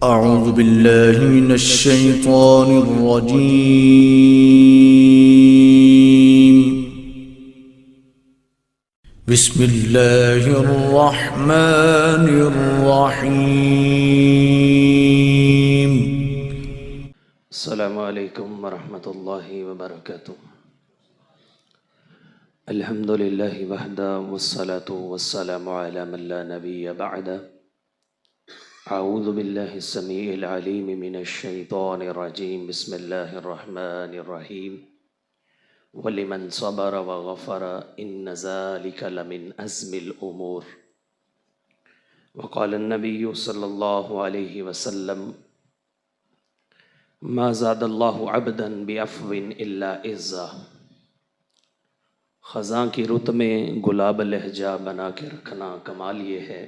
أعوذ بالله من الشيطان الرجيم. بسم الله الرحمن الرحيم. السلام علیکم ورحمۃ اللہ وبرکاتہ. الحمد للہ وحدہ والصلاة والسلام علی من لا نبی بعدہ. اعوذ باللہ السمیع العلیم من الشیطان الرجیم. بسم اللہ الرحمن الرحیم. وَلِمَنْ صَبَرَ وَغَفَرَ إِنَّ ذَلِكَ لَمِنْ عَزْمِ الْأُمُورِ. وقال النبی صلی اللہ علیہ وسلم ما زاد اللہ عبدا بعفو الا عزا. خزاں کی رت میں گلاب لہجہ بنا کے رکھنا کمال یہ ہے.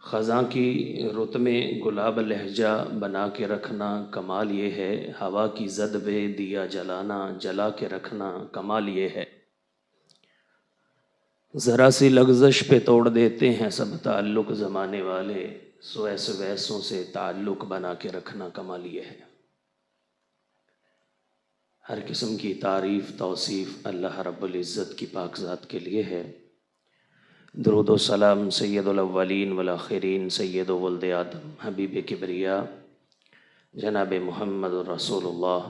خزاں کی رت میں گلاب لہجہ بنا کے رکھنا کمال یہ ہے. ہوا کی زد پہ دیا جلانا جلا کے رکھنا کمال یہ ہے. ذرا سی لغزش پہ توڑ دیتے ہیں سب تعلق زمانے والے. سو ایسے ویسوں سے تعلق بنا کے رکھنا کمال یہ ہے. ہر قسم کی تعریف توصیف اللہ رب العزت کی پاک ذات کے لیے ہے. درود و سلام سید الاولین والآخرین سید ولد آدم حبیب کبریا جناب محمد رسول اللہ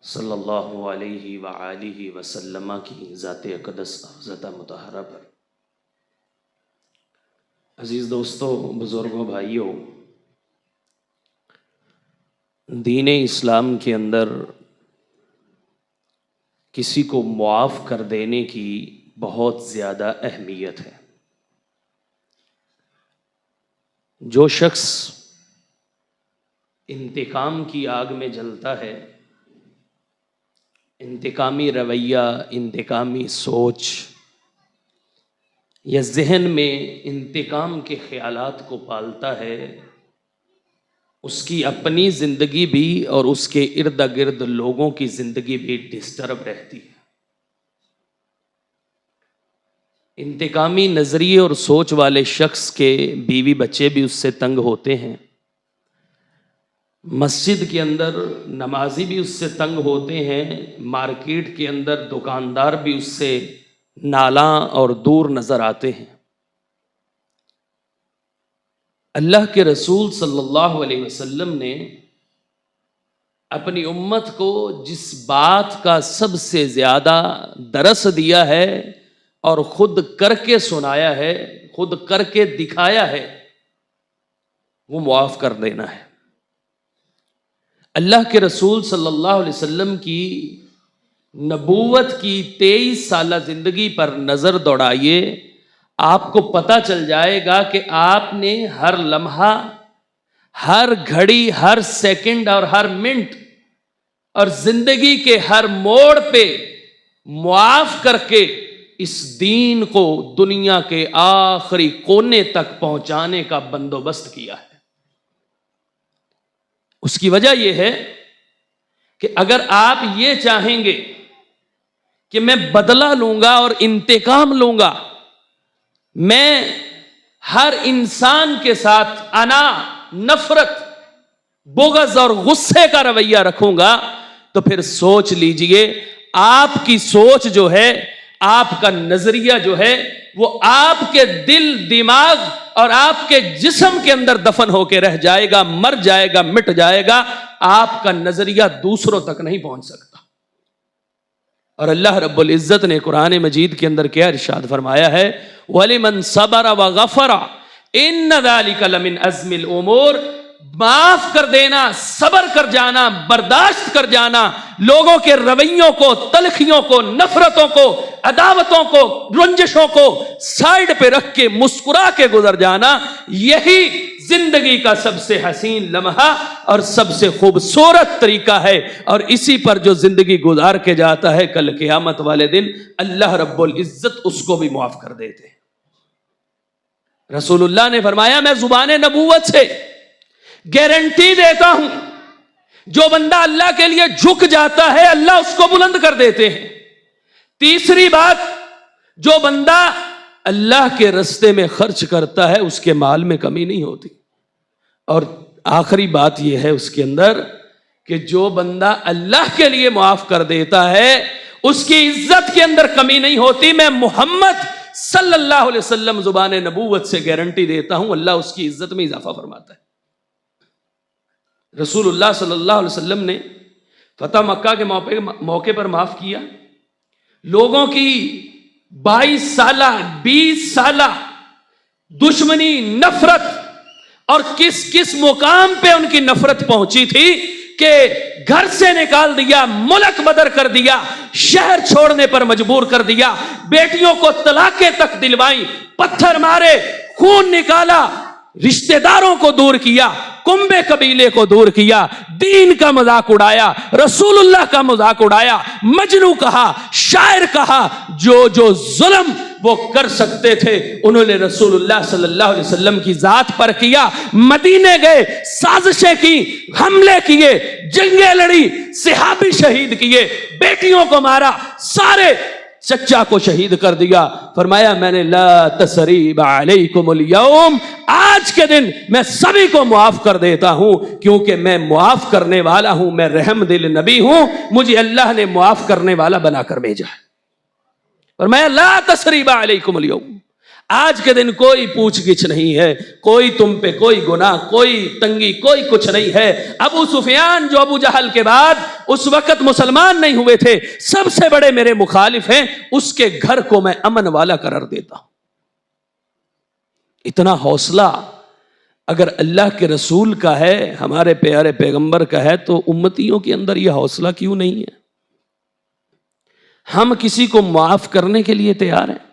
صلی اللہ علیہ وآلہ وسلم کی ذات اقدس ذات مطہرہ پر. عزیز دوستو، بزرگوں، بھائیوں، دین اسلام کے اندر کسی کو معاف کر دینے کی بہت زیادہ اہمیت ہے. جو شخص انتقام کی آگ میں جلتا ہے، انتقامی رویہ، انتقامی سوچ یا ذہن میں انتقام کے خیالات کو پالتا ہے، اس کی اپنی زندگی بھی اور اس کے ارد گرد لوگوں کی زندگی بھی ڈسٹرب رہتی ہے. انتقامی نظریے اور سوچ والے شخص کے بیوی بچے بھی اس سے تنگ ہوتے ہیں. مسجد کے اندر نمازی بھی اس سے تنگ ہوتے ہیں. مارکیٹ کے اندر دکاندار بھی اس سے نالاں اور دور نظر آتے ہیں. اللہ کے رسول صلی اللہ علیہ وسلم نے اپنی امت کو جس بات کا سب سے زیادہ درس دیا ہے اور خود کر کے سنایا ہے، خود کر کے دکھایا ہے، وہ معاف کر دینا ہے. اللہ کے رسول صلی اللہ علیہ وسلم کی نبوت کی 23 سالہ زندگی پر نظر دوڑائیے، آپ کو پتہ چل جائے گا کہ آپ نے ہر لمحہ، ہر گھڑی، ہر سیکنڈ اور ہر منٹ اور زندگی کے ہر موڑ پہ معاف کر کے اس دین کو دنیا کے آخری کونے تک پہنچانے کا بندوبست کیا ہے. اس کی وجہ یہ ہے کہ اگر آپ یہ چاہیں گے کہ میں بدلہ لوں گا اور انتقام لوں گا، میں ہر انسان کے ساتھ انا، نفرت، بغض اور غصے کا رویہ رکھوں گا، تو پھر سوچ لیجئے آپ کی سوچ جو ہے، آپ کا نظریہ جو ہے، وہ آپ کے دل، دماغ اور آپ کے جسم کے اندر دفن ہو کے رہ جائے گا، مر جائے گا، مٹ جائے گا. آپ کا نظریہ دوسروں تک نہیں پہنچ سکتا. اور اللہ رب العزت نے قرآن مجید کے اندر کیا ارشاد فرمایا ہے؟ وَلِمَنْ صَبَرَ وَغَفَرَ إِنَّ ذَلِكَ لَمِنْ عَزْمِ الْأُمُورِ. معاف کر دینا، صبر کر جانا، برداشت کر جانا، لوگوں کے رویوں کو، تلخیوں کو، نفرتوں کو، عداوتوں کو، رنجشوں کو سائیڈ پہ رکھ کے مسکرا کے گزر جانا، یہی زندگی کا سب سے حسین لمحہ اور سب سے خوبصورت طریقہ ہے. اور اسی پر جو زندگی گزار کے جاتا ہے، کل قیامت والے دن اللہ رب العزت اس کو بھی معاف کر دیتے. رسول اللہ نے فرمایا، میں زبان نبوت سے گارنٹی دیتا ہوں، جو بندہ اللہ کے لیے جھک جاتا ہے اللہ اس کو بلند کر دیتے ہیں. تیسری بات، جو بندہ اللہ کے رستے میں خرچ کرتا ہے اس کے مال میں کمی نہیں ہوتی. اور آخری بات یہ ہے اس کے اندر کہ جو بندہ اللہ کے لیے معاف کر دیتا ہے اس کی عزت کے اندر کمی نہیں ہوتی. میں محمد صلی اللہ علیہ وسلم زبان نبوت سے گارنٹی دیتا ہوں اللہ اس کی عزت میں اضافہ فرماتا ہے. رسول اللہ صلی اللہ علیہ وسلم نے فتح مکہ کے موقع پر معاف کیا. لوگوں کی 22 سالہ 20 سالہ دشمنی نفرت اور کس کس مقام پہ ان کی نفرت پہنچی تھی کہ گھر سے نکال دیا, ملک بدر کر دیا, شہر چھوڑنے پر مجبور کر دیا, بیٹیوں کو طلاقیں تک دلوائیں, پتھر مارے, خون نکالا, رشتہ داروں کو دور کیا, کنبے قبیلے کو دور کیا, دین کا مذاق اڑایا, رسول اللہ کا مذاق اڑایا, مجنو کہا, شاعر کہا. جو ظلم وہ کر سکتے تھے انہوں نے رسول اللہ صلی اللہ علیہ وسلم کی ذات پر کیا. مدینے گئے, سازشیں کی, حملے کیے, جنگیں لڑی, صحابی شہید کیے, بیٹیوں کو مارا, سارے چچا کو شہید کر دیا. فرمایا میں نے لا تثریب علیکم اليوم, آج کے دن میں سبھی کو معاف کر دیتا ہوں کیونکہ میں معاف کرنے والا ہوں, میں رحم دل نبی ہوں, مجھے اللہ نے معاف کرنے والا بنا کر بھیجا ہے. فرمایا لا تثریب علیکم اليوم, آج کے دن کوئی پوچھ گچھ نہیں ہے, کوئی تم پہ کوئی گناہ, کوئی تنگی, کوئی کچھ نہیں ہے. ابو سفیان جو ابو جہل کے بعد اس وقت مسلمان نہیں ہوئے تھے, سب سے بڑے میرے مخالف ہیں, اس کے گھر کو میں امن والا قرار دیتا ہوں. اتنا حوصلہ اگر اللہ کے رسول کا ہے, ہمارے پیارے پیغمبر کا ہے, تو امتیوں کے اندر یہ حوصلہ کیوں نہیں ہے؟ ہم کسی کو معاف کرنے کے لیے تیار ہیں.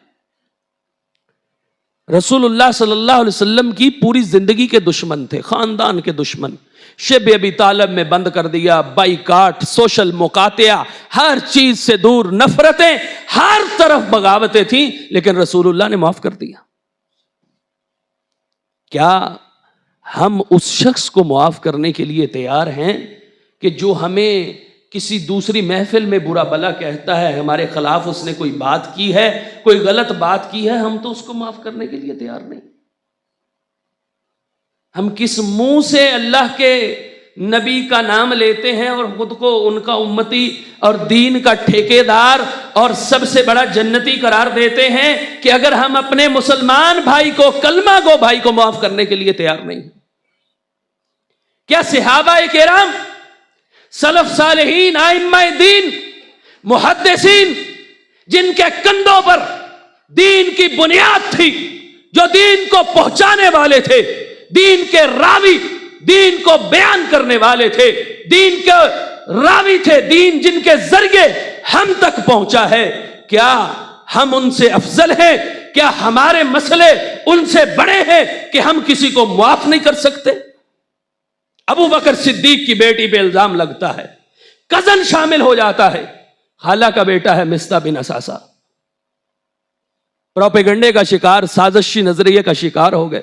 رسول اللہ صلی اللہ علیہ وسلم کی پوری زندگی کے دشمن تھے, خاندان کے دشمن, شب ابی طالب میں بند کر دیا, بائیکاٹ, سوشل مقاطعہ, ہر چیز سے دور, نفرتیں, ہر طرف بغاوتیں تھیں, لیکن رسول اللہ نے معاف کر دیا. کیا ہم اس شخص کو معاف کرنے کے لیے تیار ہیں کہ جو ہمیں کسی دوسری محفل میں برا بلا کہتا ہے, ہمارے خلاف اس نے کوئی بات کی ہے, کوئی غلط بات کی ہے, ہم تو اس کو معاف کرنے کے لیے تیار نہیں. ہم کس منہ سے اللہ کے نبی کا نام لیتے ہیں اور خود کو ان کا امتی اور دین کا ٹھیکیدار اور سب سے بڑا جنتی قرار دیتے ہیں کہ اگر ہم اپنے مسلمان بھائی کو, کلمہ گو بھائی کو معاف کرنے کے لیے تیار نہیں. کیا صحابہ کرام, سلف صالحین, ائمہ دین, محدثین, جن کے کندھوں پر دین کی بنیاد تھی, جو دین کو پہنچانے والے تھے, دین کے راوی, دین کو بیان کرنے والے تھے, دین کے راوی تھے, دین جن کے ذریعے ہم تک پہنچا ہے, کیا ہم ان سے افضل ہیں؟ کیا ہمارے مسئلے ان سے بڑے ہیں کہ ہم کسی کو معاف نہیں کر سکتے؟ ابو بکر صدیق کی بیٹی پہ الزام لگتا ہے, کزن شامل ہو جاتا ہے, خالہ کا بیٹا ہے مصطح بن اساسہ, پروپیگنڈے کا شکار, سازشی نظریے کا شکار ہو گئے,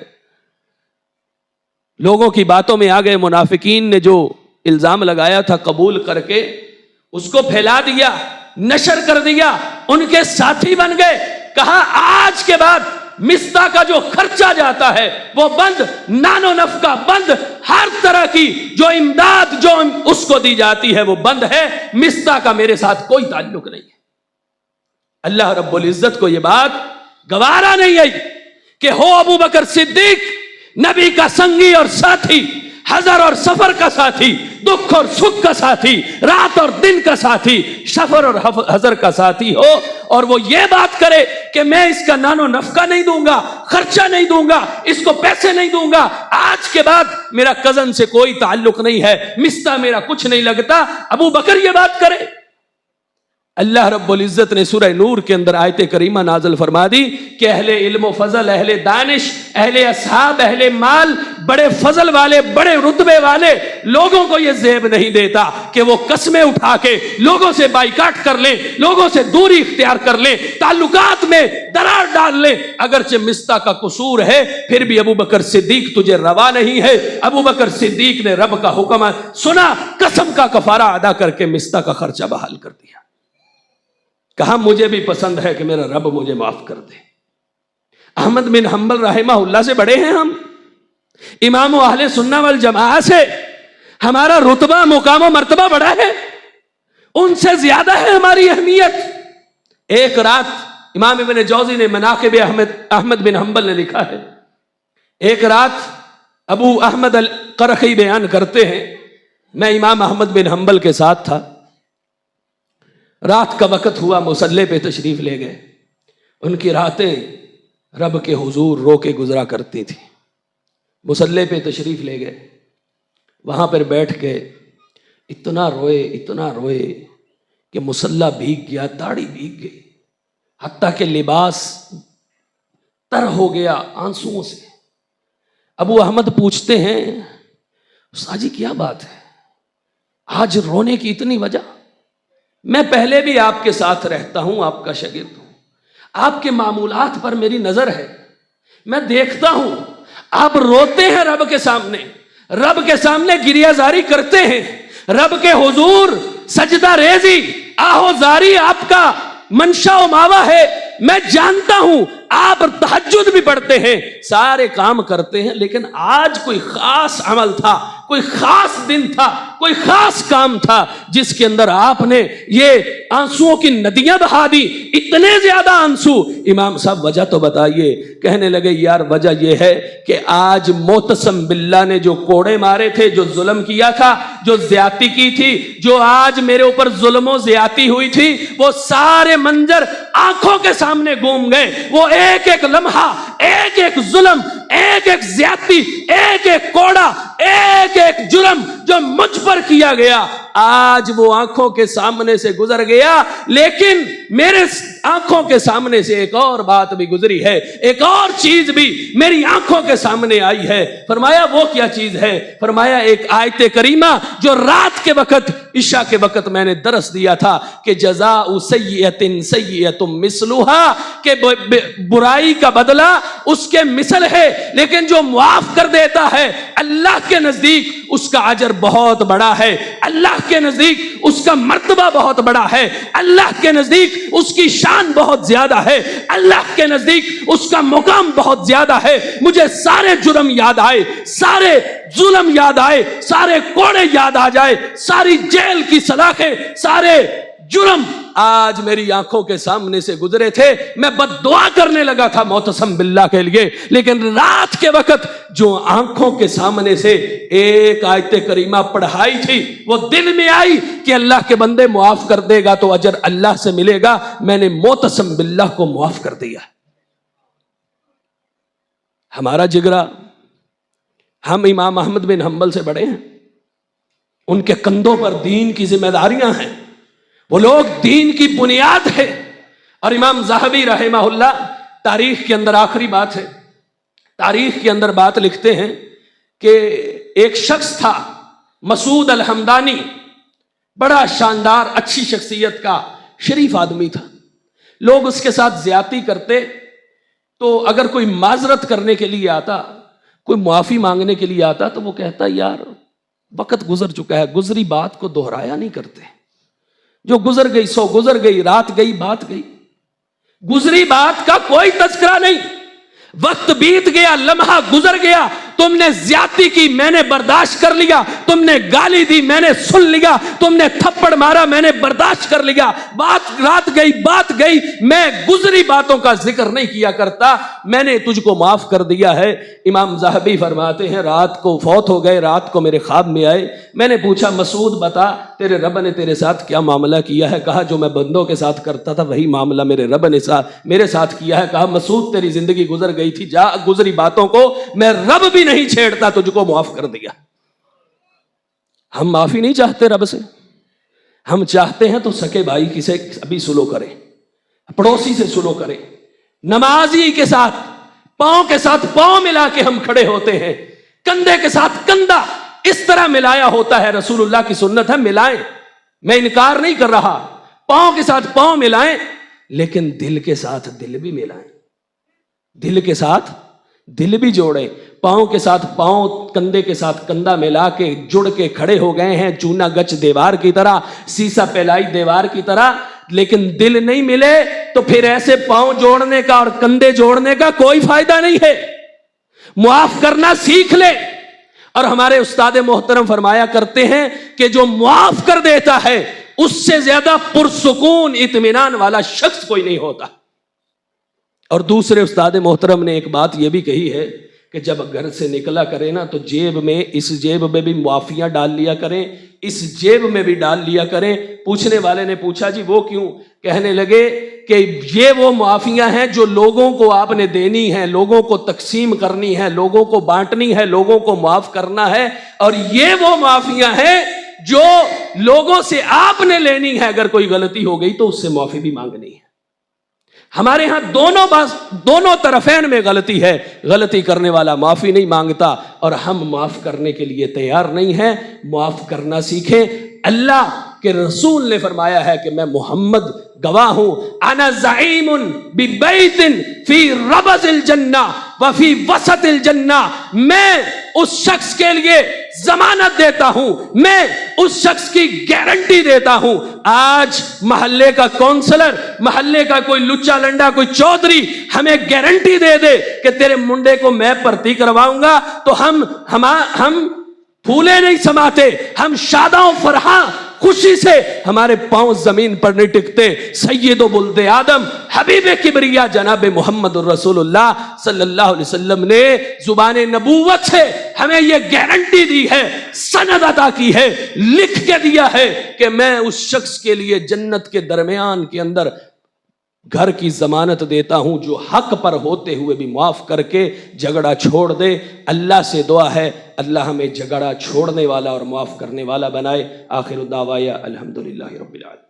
لوگوں کی باتوں میں آ گئے. منافقین نے جو الزام لگایا تھا قبول کر کے اس کو پھیلا دیا, نشر کر دیا, ان کے ساتھی بن گئے. کہا آج کے بعد مصطح کا جو خرچہ جاتا ہے وہ بند, نانو نفقہ بند, ہر طرح کی جو امداد جو اس کو دی جاتی ہے وہ بند ہے, مصطح کا میرے ساتھ کوئی تعلق نہیں ہے. اللہ رب العزت کو یہ بات گوارا نہیں آئی کہ ہو ابو بکر صدیق نبی کا سنگی اور ساتھی, حضر اور سفر کا ساتھی, دکھ اور سکھ کا ساتھی, رات اور دن کا ساتھی, سفر اور حضر کا ساتھی ہو, اور وہ یہ بات کرے کہ میں اس کا نانو نفقہ نہیں دوں گا, خرچہ نہیں دوں گا, اس کو پیسے نہیں دوں گا, آج کے بعد میرا کزن سے کوئی تعلق نہیں ہے, مصطح میرا کچھ نہیں لگتا, ابو بکر یہ بات کرے. اللہ رب العزت نے سورہ نور کے اندر آیت کریمہ نازل فرما دی کہ اہل علم و فضل, اہل دانش, اہل اصحاب, اہل مال, بڑے فضل والے, بڑے رتبے والے لوگوں کو یہ زیب نہیں دیتا کہ وہ قسمیں اٹھا کے لوگوں سے بائیکاٹ کر لیں, لوگوں سے دوری اختیار کر لیں, تعلقات میں درار ڈال لیں. اگرچہ مصطح کا قصور ہے پھر بھی ابو بکر صدیق تجھے روا نہیں ہے. ابو بکر صدیق نے رب کا حکم سنا, قسم کا کفارہ ادا کر کے مصطح کا خرچہ بحال کر دیا. کہا مجھے بھی پسند ہے کہ میرا رب مجھے معاف کر دے. احمد بن حنبل رحمہ اللہ سے بڑے ہیں ہم, امام اہل سنہ والجماعت سے ہمارا رتبہ مقام و مرتبہ بڑا ہے، ان سے زیادہ ہے ہماری اہمیت۔ ایک رات امام ابن جوزی نے مناقب احمد بن حنبل نے لکھا ہے، ایک رات ابو احمد القرخی بیان کرتے ہیں، میں امام احمد بن حنبل کے ساتھ تھا، رات کا وقت ہوا، مصلی پہ تشریف لے گئے۔ ان کی راتیں رب کے حضور رو کے گزرا کرتی تھی۔ مصلی پہ تشریف لے گئے، وہاں پر بیٹھ کے اتنا روئے کہ مصلی بھیگ گیا، داڑھی بھیگ گئی، حتیٰ کہ لباس تر ہو گیا آنسوؤں سے۔ ابو احمد پوچھتے ہیں، استاد جی کیا بات ہے، آج رونے کی اتنی وجہ؟ میں پہلے بھی آپ کے ساتھ رہتا ہوں، آپ کا شاگرد ہوں، آپ کے معمولات پر میری نظر ہے، میں دیکھتا ہوں آپ روتے ہیں رب کے سامنے گریہ زاری کرتے ہیں، رب کے حضور سجدہ ریزی آہو زاری آپ کا منشا و ماوا ہے۔ میں جانتا ہوں آپ تہجد بھی پڑھتے ہیں، سارے کام کرتے ہیں، لیکن آج کوئی خاص عمل تھا، کوئی خاص دن تھا، کوئی خاص کام تھا جس کے اندر آپ نے یہ آنسوؤں کی ندیاں بہا دی، اتنے زیادہ آنسو۔ امام صاحب وجہ تو بتائیے۔ کہنے لگے یار وجہ یہ ہے کہ آج معتصم باللہ نے جو کوڑے مارے تھے، جو ظلم کیا تھا، جو زیادتی کی تھی، جو آج میرے اوپر ظلم و زیادتی ہوئی تھی، وہ سارے منظر آنکھوں کے سامنے گھوم گئے۔ وہ ایک ایک لمحہ، ایک ایک ظلم، ایک ایک زیادتی، ایک ایک کوڑا، ایک ایک جرم جو مجھ پر کیا گیا، آج وہ آنکھوں کے سامنے سے گزر گیا۔ لیکن میرے آنکھوں کے سامنے سے ایک اور بات بھی گزری ہے، ایک اور چیز بھی میری آنکھوں کے سامنے آئی ہے۔ فرمایا وہ کیا چیز ہے؟ فرمایا ایک آیت کریمہ جو رات کے وقت، عشاء کے وقت میں نے درس دیا تھا کہ جزاء سیئۃ سیئۃ مثلھا، کہ برائی کا بدلہ اس کے مثل ہے، لیکن جو معاف کر دیتا ہے اللہ کے نزدیک اس کا اجر بہت بڑا ہے، اللہ کے نزدیک اس کا مرتبہ بہت بڑا ہے، اللہ کے نزدیک اس کی شان بہت زیادہ ہے، اللہ کے نزدیک اس کا مقام بہت زیادہ ہے۔ مجھے سارے جرم یاد آئے، سارے ظلم یاد آئے، سارے کوڑے یاد آ جائے، ساری جیل کی سلاخیں، سارے جرم آج میری آنکھوں کے سامنے سے گزرے تھے۔ میں بد دعا کرنے لگا تھا معتصم باللہ کے لیے، لیکن رات کے وقت جو آنکھوں کے سامنے سے ایک آیت کریمہ پڑھائی تھی، وہ دل میں آئی کہ اللہ کے بندے معاف کر دے گا تو اجر اللہ سے ملے گا۔ میں نے معتصم باللہ کو معاف کر دیا۔ ہمارا جگرا، ہم امام احمد بن حنبل سے بڑے ہیں، ان کے کندھوں پر دین کی ذمہ داریاں ہیں، وہ لوگ دین کی بنیاد ہے۔ اور امام ذہبی رحمہ اللہ تاریخ کے اندر آخری بات ہے، تاریخ کے اندر بات لکھتے ہیں کہ ایک شخص تھا مسعود الحمدانی، بڑا شاندار اچھی شخصیت کا شریف آدمی تھا۔ لوگ اس کے ساتھ زیادتی کرتے تو اگر کوئی معذرت کرنے کے لیے آتا، کوئی معافی مانگنے کے لیے آتا، تو وہ کہتا یار وقت گزر چکا ہے، گزری بات کو دہرایا نہیں کرتے، جو گزر گئی سو گزر گئی، رات گئی بات گئی، گزری بات کا کوئی تذکرہ نہیں۔ وقت بیت گیا، لمحہ گزر گیا، تم نے زیادتی کی، میں نے برداشت کر لیا، تم نے گالی دی، میں نے سن لیا، تم نے تھپڑ مارا، میں نے برداشت کر لیا، بات رات گئی بات گئی، میں گزری باتوں کا ذکر نہیں کیا کرتا، میں نے تجھ کو معاف کر دیا ہے۔ امام ذہبی فرماتے ہیں رات کو فوت ہو گئے، رات کو میرے خواب میں آئے، میں نے پوچھا مسعود بتا تیرے رب نے تیرے ساتھ کیا معاملہ کیا ہے؟ کہا جو میں بندوں کے ساتھ کرتا تھا وہی معاملہ میرے رب نے میرے ساتھ کیا ہے۔ کہا مسعود تیری زندگی گزر گئی تھی، جا گزری باتوں کو میں رب بھی نہیں چھیڑتا، تجھ کو معاف کر دیا۔ ہم معافی نہیں چاہتے رب سے، ہم چاہتے ہیں تو سکے بھائی کی سے ابھی سلو کریں، پڑوسی سے سلو کریں، نمازی کے ساتھ پاؤں کے ساتھ پاؤں ملا کے ہم کھڑے ہوتے ہیں، کندھے کے ساتھ کندھا اس طرح ملایا ہوتا ہے، رسول اللہ کی سنت ہے ملائیں، میں انکار نہیں کر رہا، پاؤں کے ساتھ پاؤں ملائیں، لیکن دل کے ساتھ دل بھی ملائیں، دل کے ساتھ دل بھی جوڑیں۔ پاؤں کے ساتھ پاؤں، کندھے کے ساتھ کندھا ملا کے جڑ کے کھڑے ہو گئے ہیں چونا گچ دیوار کی طرح، سیسا پھیلائی دیوار کی طرح، لیکن دل نہیں ملے تو پھر ایسے پاؤں جوڑنے کا اور کندھے جوڑنے کا کوئی فائدہ نہیں ہے۔ معاف کرنا سیکھ لے. اور ہمارے استاد محترم فرمایا کرتے ہیں کہ جو معاف کر دیتا ہے اس سے زیادہ پرسکون اطمینان والا شخص کوئی نہیں ہوتا. اور دوسرے استاد محترم نے ایک بات یہ بھی کہی ہے کہ جب گھر سے نکلا کرے نا تو جیب میں، اس جیب میں بھی معافیاں ڈال لیا کریں، اس جیب میں بھی ڈال لیا کریں. پوچھنے والے نے پوچھا جی وہ کیوں؟ کہنے لگے کہ یہ وہ معافیاں ہیں جو لوگوں کو آپ نے دینی ہے، لوگوں کو تقسیم کرنی ہے، لوگوں کو بانٹنی ہے، لوگوں کو معاف کرنا ہے. اور یہ وہ معافیاں ہیں جو لوگوں سے آپ نے لینی ہے. اگر کوئی غلطی ہو گئی تو اس سے معافی بھی مانگنی ہے. ہمارے ہاں دونوں طرفین میں غلطی ہے. غلطی کرنے والا معافی نہیں مانگتا اور ہم معاف کرنے کے لیے تیار نہیں ہیں. معاف کرنا سیکھیں. اللہ کے رسول نے فرمایا ہے کہ میں محمد گواہ ہوں، انا زعیم ببیت فی ربض الجنہ وفی وسط الجنہ. میں اس شخص کے لیے ضمانت دیتا ہوں، میں اس شخص کی گارنٹی دیتا ہوں. آج محلے کا کونسلر، محلے کا کوئی لچا لنڈا، کوئی چودھری ہمیں گارنٹی دے دے کہ تیرے منڈے کو میں بھرتی کرواؤں گا تو ہم پھولے نہیں سماتے، ہم شاداں و فرحاں خوشی سے ہمارے پاؤں زمین پر نہیں ٹکتے. سید و ولد آدم حبیب کبریا جناب محمد الرسول اللہ صلی اللہ علیہ وسلم نے زبان نبوت سے ہمیں یہ گارنٹی دی ہے، سند عطا کی ہے، لکھ کے دیا ہے کہ میں اس شخص کے لیے جنت کے درمیان کے اندر گھر کی ضمانت دیتا ہوں جو حق پر ہوتے ہوئے بھی معاف کر کے جھگڑا چھوڑ دے. اللہ سے دعا ہے اللہ ہمیں جھگڑا چھوڑنے والا اور معاف کرنے والا بنائے. آخر دعوایا الحمدللہ رب العالمین.